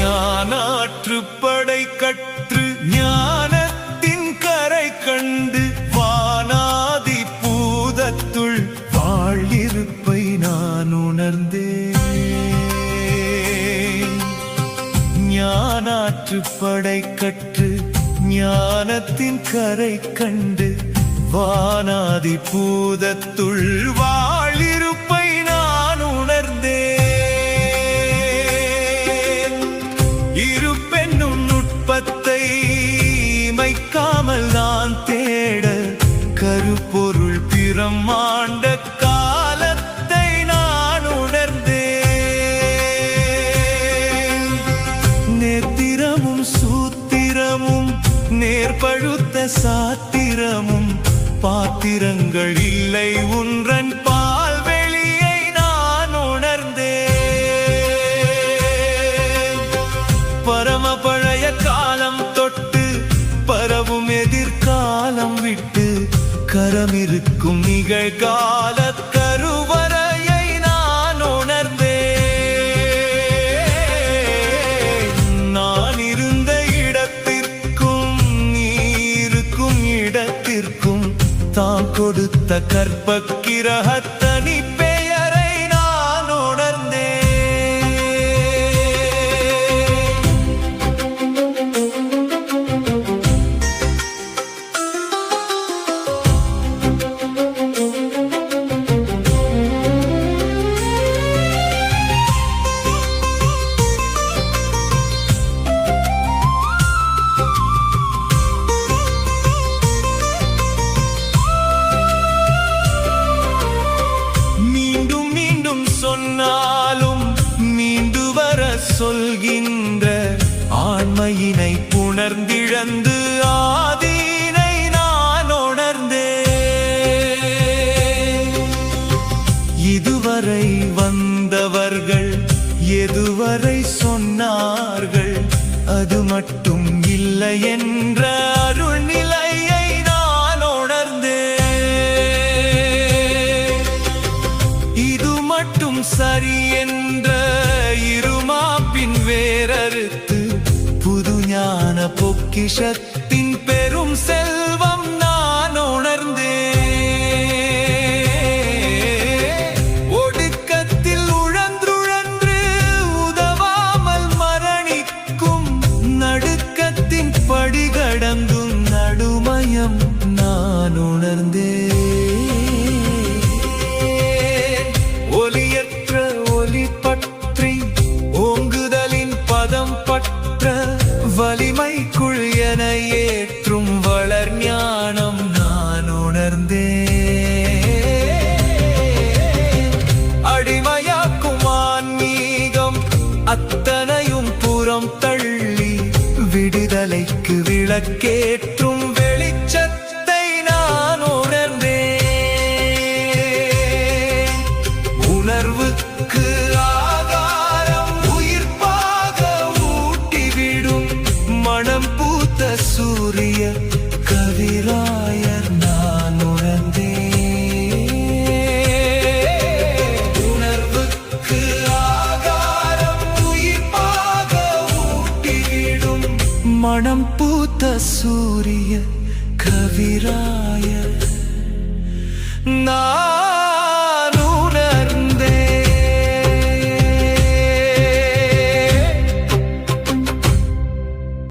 ஞானாற்றுப்படை கற்று ஞானத்தின் கரை கண்டு வானாதி பூதத்துள் வாழ்யிருப்பை நான் உணர்ந்தேன். ஞானாற்றுப்படை கற்று ஞானத்தின் கரை கண்டு வானாதி பூதத்துள் வாழ்யிருப்பை நான் உணர்ந்தேன். இருப்பென்னும் நுட்பத்தை மைக்காமல் நான் தேட கருப்பொருள் பிரம்மாண்ட காலத்தை நான் உணர்ந்தேன். நேத்திரமும் சூத்திரமும் நேர்பழுத்த சாத்திரமும் பாத்திரங்கள் இல்லை ஒன்றன் பால்வெளியை நான் உணர்ந்தேன். பரம பழைய காலம் தொட்டு பரவும் எதிர்காலம் விட்டு கரமிருக்கும் நிகழ்கால கருவறையை நான் உணர்ந்தேன். நான் இருந்த இடத்திற்கும் நீ இருக்கும் இடத்திற்கும் தாம் கொடுத்த கற்பக்கிரகத்தனி பெயரை நான் உணர்ந்தேன். சொன்னாலும் மீண்டு வர சொல்கின்ற ஆண்மையினை புணர்ந்திழந்து ஆதீனை நான் உணர்ந்தேன். இதுவரை வந்தவர்கள் எதுவரை சொன்னார்கள் அது மட்டும் இல்லை என்ற அருள் நிலையை நான் உணர்ந்தேன். இது மட்டும் சரி என்ற இருமாப்பின் வேறறுத்து புது ஞான பொக்கிஷத்தின் பெரும் செல்வம் நான் உணர்ந்தேன். ஒடுக்கத்தில் உழன்றுழன்று உதவாமல் மரணிக்கும் நடுக்கத்தின் படிகடந்தும் நடுமயம் நான் உணர்ந்தேன். ஒலியற்ற ஒலி பற்றி ஓங்குதலின் பதம் பற்ற வலிமைக்குள் என ஏற்றும் வளர் ஞானம் நான் உணர்ந்தேன். அடிமையாக்கும் ஆன்மீகம் அத்தனையும் புறம் தள்ளி விடுதலைக்கு விளக்கேற்றும் வெளிச்சத்தை நான் உணர்ந்தேன். உணர்வுக்கு ஆகாரம் உயிர்ப்பாக ஊட்டிவிடும் மனம் பூத்த சூரிய கவிராயர் நான் உணர்ந்தேன். உணர்வுக்கு ஆகாரம் உயிர்ப்பாக ஊட்டிவிடும் மனம் பூத்த சூரிய கவிராயர் நான்